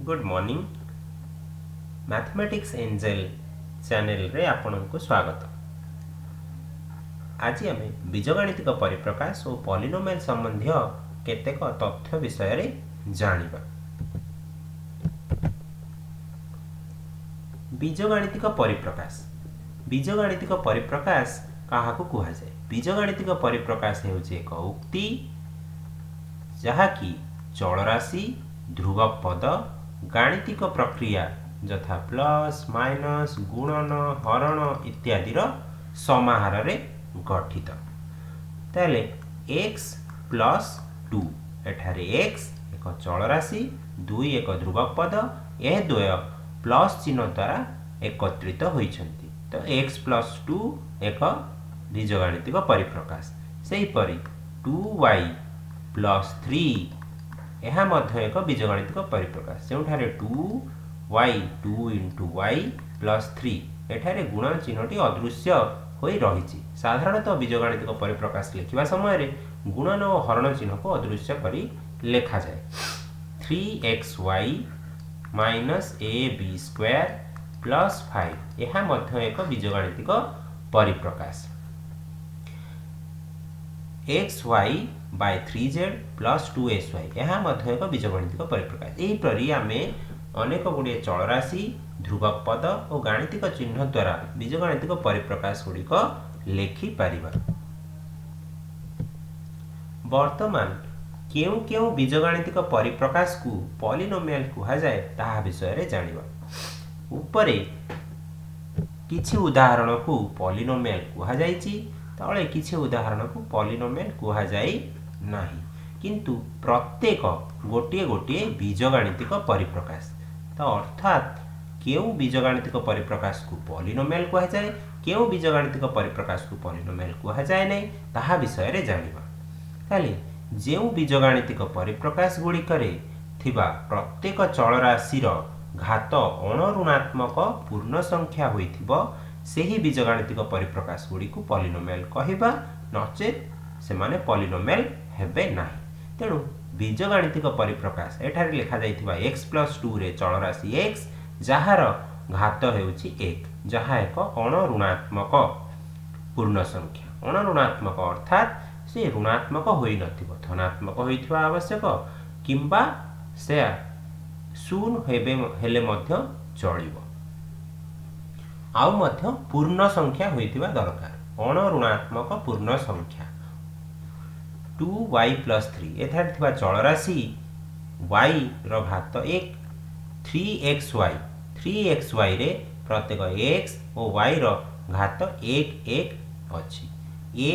Good morning mathematics angel channel रे आपनको स्वागत। आज आम बीजगणितिक परिप्रकाश और पॉलिनोमियल संबंधी केतेक तथ्य विषय रे जानिबा। बीजगणितिक परिप्रकाश काहाकू कुहा जाए? बीजगणितिक परिप्रकाश हेउछि एक उक्ति जहाँकि चलराशि ध्रुवक पद गाणितिक प्रक्रिया यथा प्लस माइनस गुणन हरण इत्यादि समाहार रे गठित। ताले x प्लस 2 एठारे x एक चलराशि 2 एक ध्रुवक पद यह द्वय प्लस चिन्ह द्वारा एकत्रित होइछन्ति। तो x प्लस 2 एक बीजगणितिक परिप्रकाश। सेहीपरि 2y प्लस 3 यह मध्य एक बीजगणितिक परिप्रकाश जोठारे 2y 2 इंटू y प्लस 3 एठारे गुणन चिन्हटी अदृश्य होई रहिछि। साधारणतः बीजगणितिक परिप्रकाश लिखिबा समय रे गुणन और हरण चिन्ह को अदृश्य करी लेखा जाए। 3xy minus ab square plus 5 यह मध्य एक बीजगणितिक परिप्रकाश। xy by 3z plus 2sy यह मध्य एक बीजगणितिक परिप्रकाश। एहीपरि आमे अनेक गुड़िए चलराशि ध्रुवक पद और गाणितिक चिन्ह द्वारा बीजगणितिक परिप्रकाश गुड़िक लेखि पारिबा। वर्तमान केउ केउ बीजगणितिक परिप्रकाश को पॉलिनोमियल कुहा जाए ताहा विषय रे जानिबा। उपरे किछि उदाहरण को पॉलिनोमियल कुहा जाइछि, तळे किछि उदाहरण को पॉलिनोमियल कुहा जाई नाही, किंतु प्रत्येक गोटिए गोटिए बीजगणितिक परिप्रकाश। तो अर्थात केउ बीजगणितिक परिप्रकाश को पॉलिनोमियल कुहा जाए, केउ बीजगणितिक परिप्रकाश को पॉलिनोमियल कुहा जाए नहीं ताहा विषय रे जानिबा। ताले जेउ बीजगणितिक परिप्रकाश गुड़िकरे थिबा प्रत्येक चलराशिर घात अणऋणात्मक पूर्ण संख्या होइथिबो सेही बीजगणितिक परिप्रकाश गुड़ी को पॉलिनोमियल कहिबा, नचेत सेमाने पॉलिनोमियल हेबे नाही। तेणु बीजगणितिक परिप्रकाश एठारे लिखा जाइथिबा x प्लस 2 रे चलराशि x जहार घात हेउछि 1 जहा एक अणऋणात्मक पूर्ण संख्या। अणऋणात्मक अर्थात से ऋणात्मक होई नथिबो, धनात्मक होइथिबा आवश्यक किंबा से शून्य हेले मध्य चलिबो, आउ मध्य पूर्ण संख्या होइथिबा दरकार। अणऋणात्मक पूर्ण संख्या 2y प्लस 3 एथार थिबा चलराशि y रो घात 1 3xy रे प्रत्येक x और y रो घात 1 1 अछि। a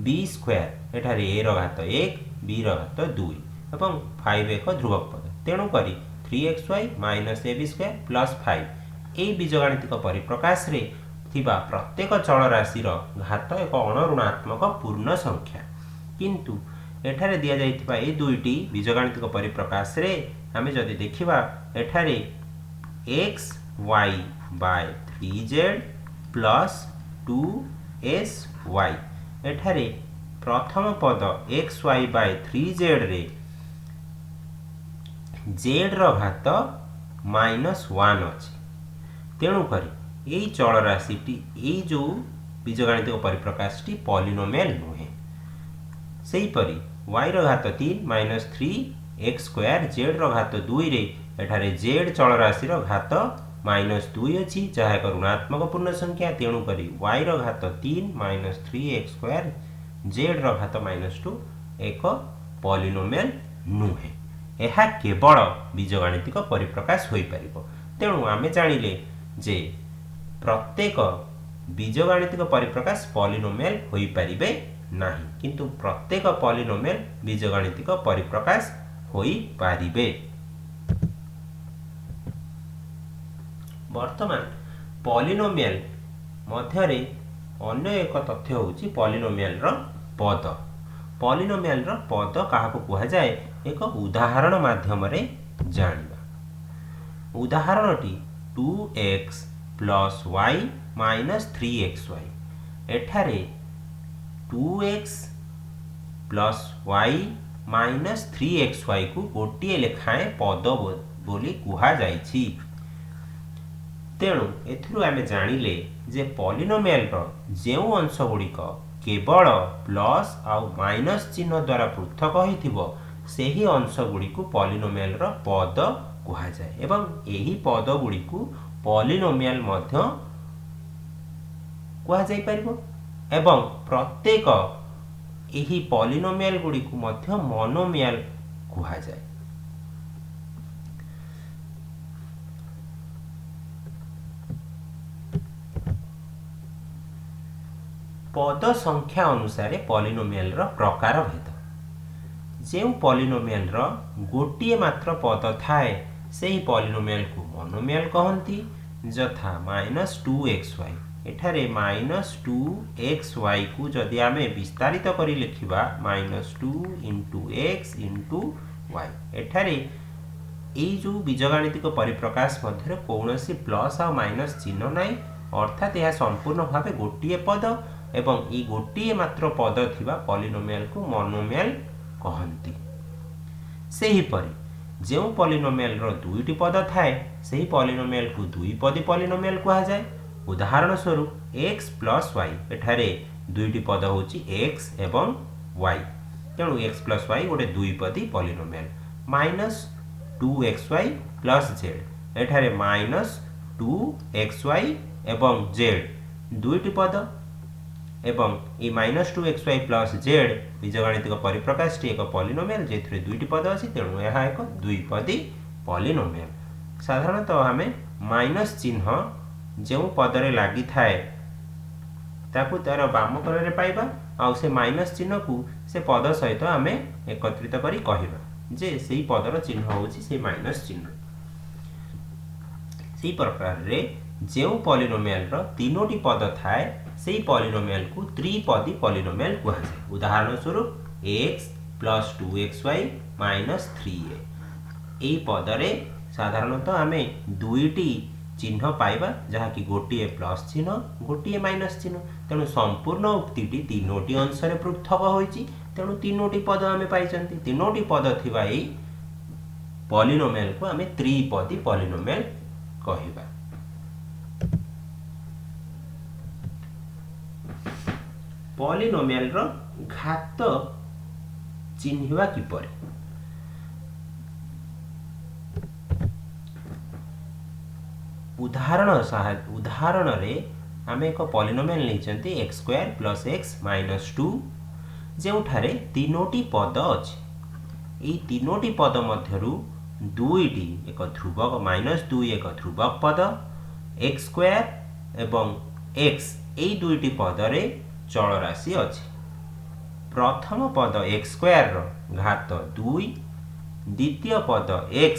b स्क्वायर एठारे a रो घात 1 b रो घात 2 एवं 5 एक ध्रुवक पद। तेणु करी 3xy minus ab square plus 5 ए बीजगणितिक परिप्रकाश रे थिबा प्रत्येक चलराशि रो घात एक अणऋणात्मक पूर्ण संख्या। किंतु एठारे दिया जाइथिबा ए दुईटी बीजगणितिक परिप्रकाश रे आमे जदि देखिबा एठारे xy by 3z plus 2sy एठारे प्रथम पद xy बाय 3z रे z रो घात -1 अछि। तेणु करी एई चलराशिटी एई जो बीजगणितिक परिप्रकाशटी पॉलिनोमियल नुहे। सेहीपरि y रो घात 3 माइनस 3 x स्क्वायर z रो घात 2 रे एठारे z चलराशि रो घात -2 अछि जहा एक ऋणात्मक पूर्ण संख्या। तेणु करी y रो घात 3 माइनस 3 x स्क्वायर z रो घात -2 एक पॉलिनोमियल नुहे। एहा केवल बीजगणितिक परिप्रकाश होई परिबो। तेणु आमे जानिले जे प्रत्येक बीजगणितिक परिप्रकाश पॉलिनोमियल होई परिबे नाही, किंतु प्रत्येक पॉलिनोमियल बीजगणितिक परिप्रकाश होई पारिबे। वर्तमान पॉलिनोमियल मध्यरे अन्य एक तथ्य होउछि पॉलिनोमियल रो पद। पॉलिनोमियल रो पद काहाकू कुहा जाए एक उदाहरण माध्यम रे जानिबा। उदाहरणटी 2x plus y minus 3xy एठारे 2x plus y minus 3xy को गोटे लेखाएं पद बोली कुहा जाइछि। तेणु एथिरु आमे जानिले जे पॉलिनोमियल रो जेउ अंश गुड़िक केवल प्लस आउ माइनस चिन्ह द्वारा पृथक होइथिबो सेही अंश गुड़िकु पॉलिनोमियल रो पद कुहा जाए एवं एही पद गुड़िकु पॉलिनोमियल मध्य कुहा जाई परिबो एवं प्रत्येक एही पॉलिनोमियल गुड़िकु मध्य मोनोमियल कुहा जाए। पद संख्या अनुसार पॉलिनोमियल रो प्रकार भेद। जो पॉलिनोमियल रो गोटिए मात्र पद थाए सेही पॉलिनोमियल को मोनोमियल कहंती जथा -2xy। एठारे -2xy को जदि आमे विस्तारित करी लिखिबा -2 * x * y। एठारे एई जो बीजगणितिक परिप्रकाश मध्य कौनसी प्लस आ माइनस चिन्ह नाही, अर्थात यह संपूर्ण भावे गोटिए पद एवं ई गोटिए मात्र पद थिबा पॉलिनोमियल को मोनोमियल कहंती। सेही परि जेउ पॉलिनोमियल रो दुईटी पद थाए सेही पॉलिनोमियल को दुईपदी पॉलिनोमियल कहा जाए। उदाहरण स्वरूप x + y एठारे दुईटी पद होची x एवं y, तेणु x + y गोटे दुईपदी पॉलिनोमियल। -2xy + z एठारे -2xy एवं z दुईटी पद एवं ई -2xy + z बीजगणितिक परिप्रकाशटी एक पॉलिनोमियल जेथिरे दुईटी पद अछि, तेणु यह एक दुईपदी पॉलिनोमियल। साधारणतः हमें माइनस चिन्ह जो पदरे लागि थाए ताकू तार बाम कड़े पाइबा आउ से माइनस चिन्ह को से पद सहित आमे एकत्रित करी कहिबा जे सेही पदर चिन्ह होछि से माइनस चिन्ह। सेही प्रकार रे जो पॉलिनोमियल रो तीनोटी पद थाए सेही पॉलिनोमियल को त्रिपदी पॉलिनोमियल कहा जाए। उदाहरण स्वरूप x + 2xy - 3a। एही पदरे साधारणतः आमे दुईटी चिन्ह पाइबा जहा कि गोटिए प्लस चिन्ह गोटिए माइनस चिन्ह, तेणु संपूर्ण उक्तिटी तीनोटी अंश रे पृथक होइछि, तेणु तीनोटी पद आमे पाइछंती। तीनोटी पद थिबा एई पॉलिनोमियल को आमे त्रिपदी पॉलिनोमियल कहिबा। पॉलिनोमियल रो घात चिन्हिबा किपरि? उदाहरण रे आमे एक पॉलिनोमियल लेचंती x² + x - 2 जेउठारे तीनोटी पद अछि। एई तीनोटी पद मध्यरु दुईटी एक ध्रुवक -2 एक ध्रुवक पद x² एवं x एई दुईटी पदरे चल राशि अछि। प्रथम पद x² रो घात 2, द्वितीय पद x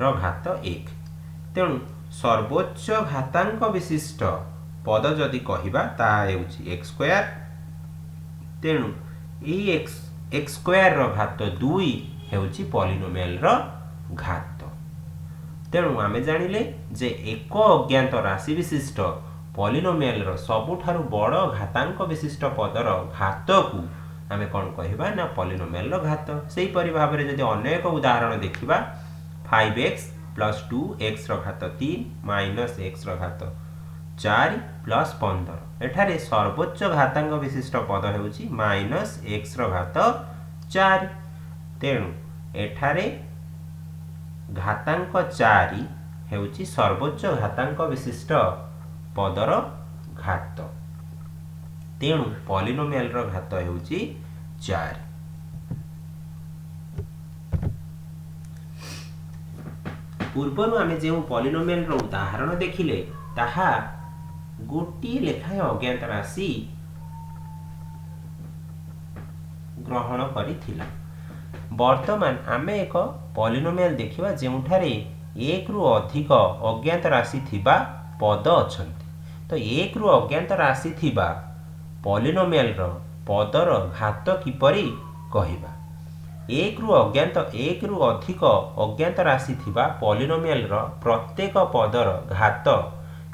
रो घात 1। तेणु सर्वोच्च घातांक विशिष्ट पद जदि कहिबा ताहा हेउछि x², तेणु एई x² रो घात 2 हेउछि पॉलिनोमियल रो घात। तेणु आमे जानिले जे एक अज्ञात राशि विशिष्ट पॉलिनोमियल रो सबुठारु बड़ घातांक विशिष्ट पदर घात को आमे कोन कहिबा ना पॉलिनोमियल रो घात। सेही परि भाबरे जदि अन्य एक उदाहरण देखिबा 5x + 2x रो घात 3 - x रो घात 4 + 15। एठारे सर्वोच्च घातांक विशिष्ट पद हेउछि -x रो घात 4। तेणु एठारे घातांक 4 हेउछि सर्वोच्च घातांक विशिष्ट पदर घात। तेणु पॉलिनोमियल रो घात हेउछि 4। पूर्वरु आमे जो पॉलिनोमियल रो उदाहरण देखिले ताहा गोटी लेखाए अज्ञात राशि ग्रहण करिथिला। वर्तमान आमे एक पॉलिनोमियल देखिबा जेउठारे एक रु अधिक अज्ञात राशि थिबा पद अछंती। तो एक रु अज्ञात राशि थिबा पॉलिनोमियल रो पदर घात किपरि कहिबा? एक रु अधिक अज्ञात राशि थिबा पॉलिनोमियल रो प्रत्येक पदर घात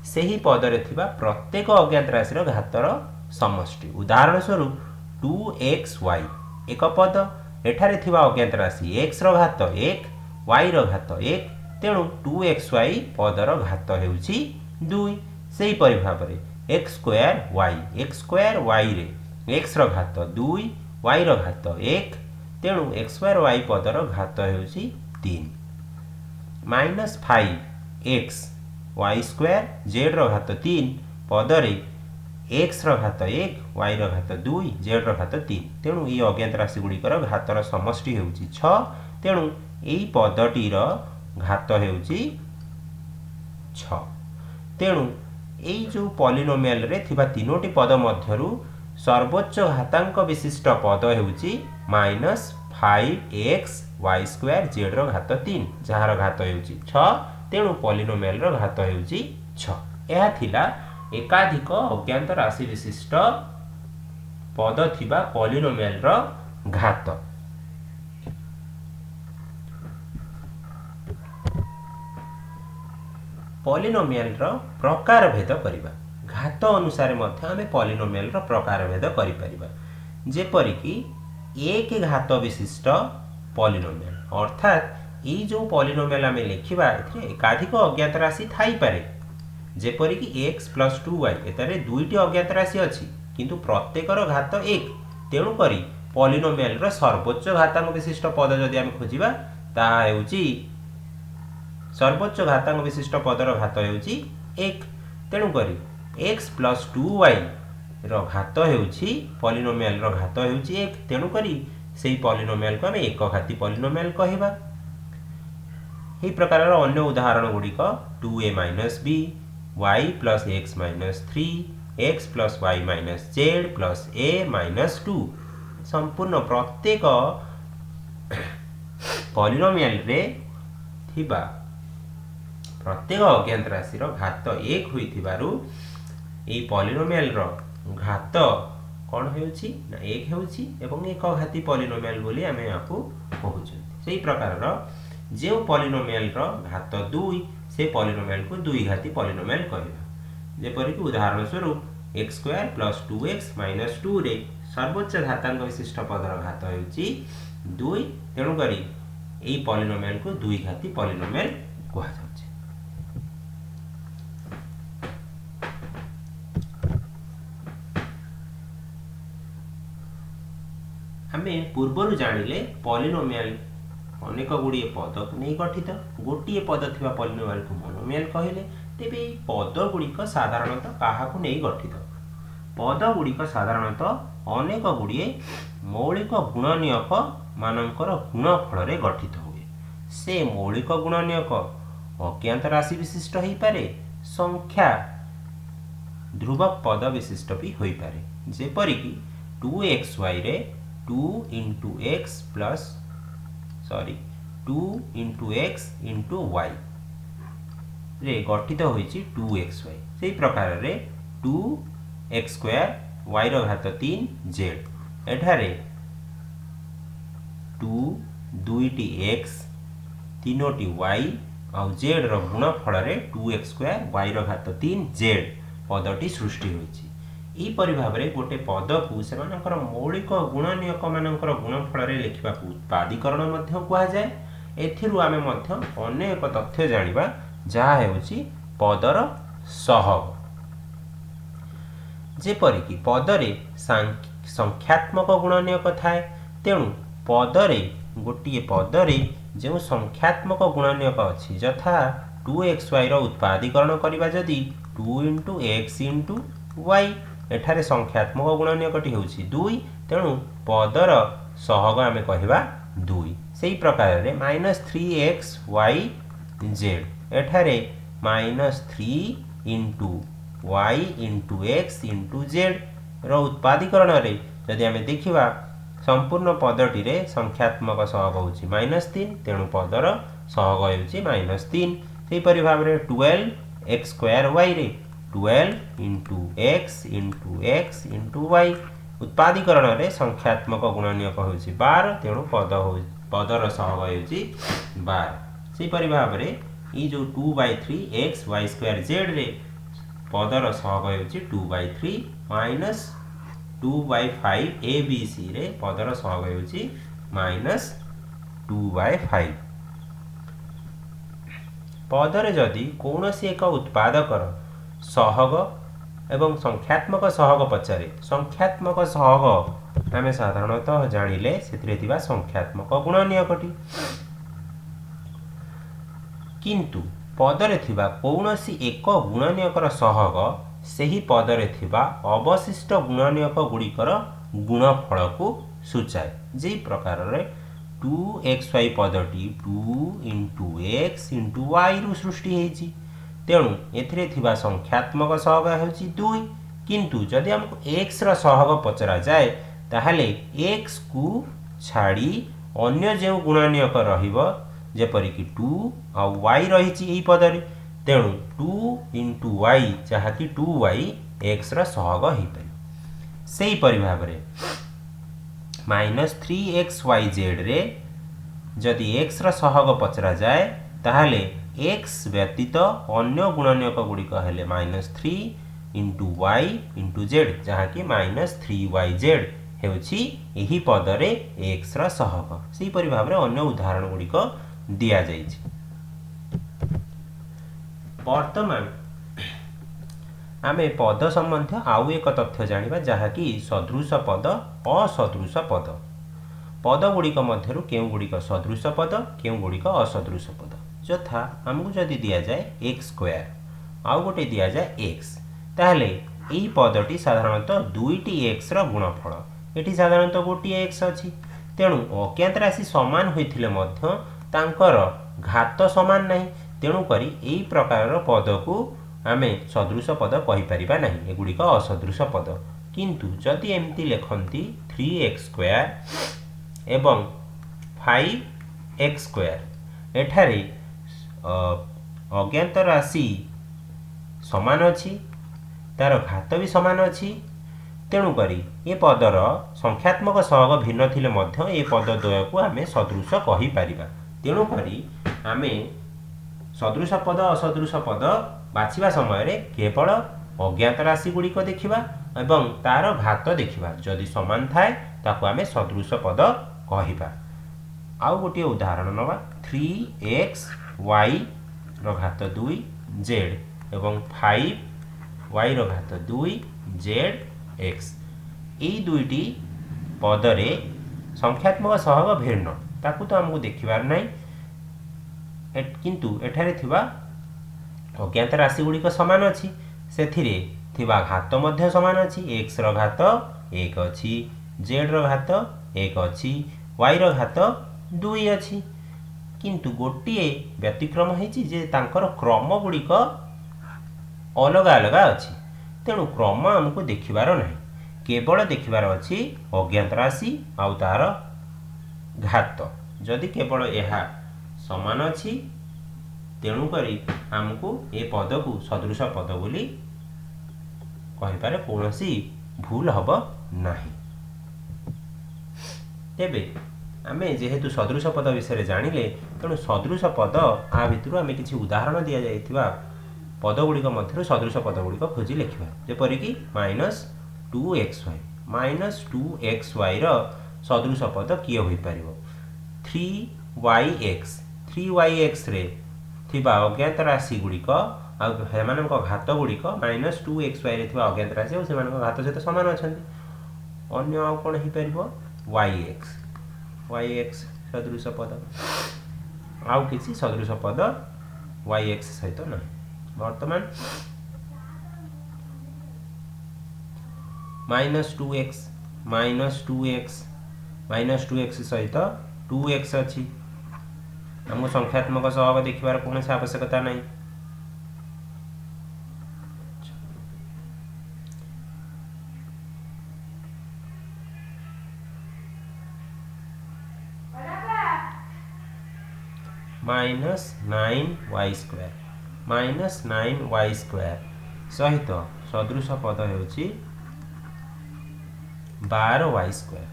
सेही पदरे थिबा प्रत्येक अज्ञात राशि रो घातर समष्टि। उदाहरण स्वरूप 2xy एक पद, एठारे थिबा अज्ञात राशि x रो घात 1 y रो घात 1, तेणु 2xy पदर घात हेउछि 2 सेही परि भाबरे x स्क्वायर y रे x रो घात 2 y रो घात 1 तेणु x स्क्वायर y पदर घात हेउछि 3 -5x y स्क्वायर z रो घात 3 पदरे x रो घात 1 y रो घात 2 z रो घात 3 तेणु ये अज्ञात राशि गुड़िकर घातर समष्टि हेउछि 6 तेणु एई पदटी रो घात हेउछि 6 तेणु एई जो पॉलिनोमियल रे थिबा तीनोटी पद मध्यरु सर्वोच्च घातांक विशिष्ट पद हेउछि -5x y स्क्वायर z रो घात 3 जहार घात हेउछि 6 तेणु पॉलिनोमियल रो घात हेउछि 6 एहा थिला एकाधिक अज्ञात राशि विशिष्ट पद थिबा पॉलिनोमियल रो घात। पॉलिनोमियल रो प्रकार भेद करिबा घात अनुसार मध्य आमे पॉलिनोमियल रो प्रकार भेद करि परिबा जेपरि कि एक घात विशिष्ट पॉलिनोमियल अर्थात ई जो पॉलिनोमियल आमे लिखिबा एथरे एकाधिक अज्ञात राशि थाई पारे जेपरि कि x + 2y एतारे दुईटी अज्ञात राशि अछि किंतु प्रत्येकर घात 1 तेणु करी पॉलिनोमियल रो सर्वोच्च घातांक विशिष्ट पद जदि आमे खोजिबा ता हेउची सर्वोच्च घातांक विशिष्ट पदर घात हेउची 1 तेणु करी x + 2y रो घात हेउची पॉलिनोमियल रो घात हेउची 1 तेणु करी सेही पॉलिनोमियल को आमे एकघाती पॉलिनोमियल कहिबा। एही प्रकार रो अन्य उदाहरण गुडी को 2a - b y + x - 3 x + y - z + a - 2 संपूर्ण प्रत्येक पॉलिनोमियल रे थिबा प्रत्येक अज्ञात राशि रो घात 1 होई थिबारु एई पॉलिनोमियल रो घात कोन हेउची ना 1 हेउची एवं एकघाती पॉलिनोमियल बोली आमे याकू कहउछन सेही प्रकार रो जे पॉलिनोमियल रो घात 2 से पॉलिनोमियल को द्विघाती पॉलिनोमियल कहबा जेपरि कि उदाहरण स्वरूप x स्क्वायर + 2x - 2 रे सर्वोच्च घातांक विशिष्ट पदर घात हेउची 2 तेणु करी एई पॉलिनोमियल को द्विघाती पॉलिनोमियल कहवा जाउची। हमें पूर्वरु जानिले पॉलिनोमियल अनेक गुड़िए पद नहीं गठित गोटे पद थिबा पॉलिनोमियल को मोनोमियल कहले तेबे पद गुड़िक साधारणतः काहाकू नहीं गठित पद गुड़िक साधारणतः अनेक गुड़िए मौलिक गुणनीयक मानकर गुणफल रे गठित हुए से मौलिक गुणनीयक अज्ञात राशि विशिष्ट हो पारे संख्या ध्रुवक पद विशिष्ट भी हो पारे जेपरि कि 2xy रे 2 × x + 2 × x × y रे गठित होईची 2xy सेही प्रकार रे 2x² y रो घात 3 z एठारे 2 2टी x 3टी y आ z रो गुणफल रे 2x² y रो घात 3 z पदटी सृष्टि होईची ई परि भाबरे गोटे पद को सेमानकर मौलिक गुणनीयक मानकर गुणफल रे लिखिबा को उत्पादीकरण मध्य कुआ जाय एथिरु आमे मध्य अन्य एक तथ्य जानिबा जहा हेउची पदर सहग जेपरि कि पदरे संख्यात्मक गुणनीयक थाए तेणु पदरे गोटे पदरे जो संख्यात्मक गुणनीयक अछि यथा 2xy रो उत्पादीकरण करिबा जदी 2 × x × y एठारे संख्यात्मक गुणनीयकटी हेउची 2 तेणु पदर सहग आमे कहिबा 2 सेही प्रकार रे -3xy z एठारे -3 × y × x × z रो उत्पादीकरण रे यदि आमे देखिबा संपूर्ण पदटी रे संख्यात्मक सहग होउची -3 तेणु पदर सहग होउची -3 सेही परि भाबरे 12x² y रे 12 × x × x × y उत्पादीकरण रे संख्यात्मक गुणनीयक होउची 12 तेणु पदर सहग होउची 12 सेही परि भाबरे ई जो 2/3 x y² z रे पदर सहग होउची 2/3 -2/5 a b c रे पदर सहग होउची -2/5 पदरे जदि कौनसी एक उत्पादकर सहग एवं संख्यात्मक सहग पचारे संख्यात्मक सहग आम साधारणतः जानिले से संख्यात्मक गुणनीयकटी किंतु पदरे थिबा कौनसी एक गुणनीयकर सहग सही पदरे थिबा अवशिष्ट गुणनीयक गुड़िकर गुणफल को सूचाए जे प्रकार रे 2xy पदटी 2 into x into y रु सृष्टि हेची तेणु एथिरे थिबा संख्यात्मक सहग हेउची 2 किंतु जदि हमको x रा सहग पचरा जाए ताहले x को छाड़ी अन्य जे गुणनीयक रहिबो जेपरिक 2 आ y रही यही पदरे तेणु 2 इंटू y जहाँकि 2y x रा सहग हो पारे से भाव -3xyz रे जदि x रा सहग पचरा जाए ताहले x व्यतीत अन्य गुणनीयक गुड़िक हेले -3 इंटू y इंटू z जहाँकि -3yz हेउछि एही पदरे x रा सहग से भाव अन्य उदाहरण गुड़िक दिया जाइछि। वर्तमान आमे पद संबंधी आउ एक तथ्य जानिबा जहाँकि सदृश पद असदृश पद पद गुड़िक मध्यरु केउ गुड़िक सदृश पद केउ गुड़िक असदृश पद यथा हमकु जदि दिया जाए x स्क्वायर आउ गोटे दिया जाए x ताहले एही पदटी साधारणतः दुईटी x रा गुणफल एठी साधारणतः गोटे x अछि तेणु अज्ञात राशि समान होइथिले मध्य तांकर घात समान नहीं तेणु करी एही प्रकार पद को आमे सदृश पद कहि परिबा नहीं एगुड़िक असदृश पद किंतु जदि एमती लेखंती 3x स्क्वायर एवं 5x स्क्वायर एठारे अज्ञात राशि समान अछि तार घात भी समान अछि तेणु करी ए पदर संख्यात्मक सहग भिन्न थिले मध्य ए पद द्वय को आमे सदृश कहि परिबा तेणु करी आमे सदृश पद असदृश पद बाछिबा समय रे केवल अज्ञात राशि गुड़िक देखिबा एवं तार घात देखिबा जदि समान थाए ताको आमे सदृश पद कहिबा। आउ गोटे उदाहरण नबा 3x y रो घात 2 z एवं 5 y रो घात 2 z x ए दुईटी पदरे संख्यात्मक सहग भिन्न ताकू तो हमको देखिबार नहीं किंतु एठारे थिबा अज्ञात राशि गुड़िक समान अछि सेथिरे थिबा घात मध्य समान अछि x रो घात 1 अछि z रो घात 1 अछि y रो घात 2 अछि किंतु गोटिए व्यतिक्रम हेछि जे तांकर क्रम गुड़िक अलग अलग अछि तेणु क्रम हमको देखिबार नहीं केवल देखिबार अछि अज्ञात राशि आउ तार घात जदि केवल यह समान अछि तेणु करी हमको ए पद को सदृश पद बोली कहि पारे कोनोसी भूल हब नाही। तेबे आमे जेहेतु सदृश पद विषय जानिले तेणु सदृश पद आ भितरु आमे किछि उदाहरण दिया जाइथिबा पद गुड़िक मध्यरु सदृश पद गुड़िक खोजी लिखिबा जेपरि कि -2xy रो सदृश पद किए होई परिबो 3yx रे थिबा अज्ञात राशि गुड़िक आ हेमानक घात गुड़िक -2xy रे थिबा अज्ञात राशि और सेमानक घात सहित समान अछंती अन्य आ कोन ही परिबो yx सदृश पद आउ किछि सदृश पद yx सहित नहीं। वर्तमान -2x सहित 2x अछि हमको संख्यात्मक सहग देखिबार कौन आवश्यकता नहीं। -9y स्क्वायर सहित सदृश पद हेउछि 12y स्क्वायर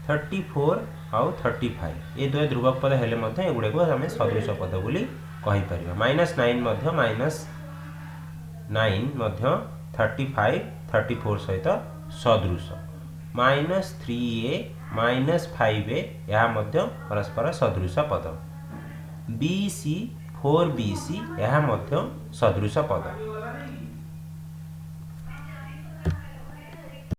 34 आउ 35 ये दो ध्रुवक पद हेले मध्य एगुड़े को हमें सदृश पद बोली कहि परिबा -9 मध्य -9 मध्य 35 34 सहित सदृश -3a -5a ଏହା ମଧ୍ୟ ପରସ୍ପର ସଦୃଶ ପଦ। BC 4BC ଏହା ମଧ୍ୟ ସଦୃଶ ପଦ।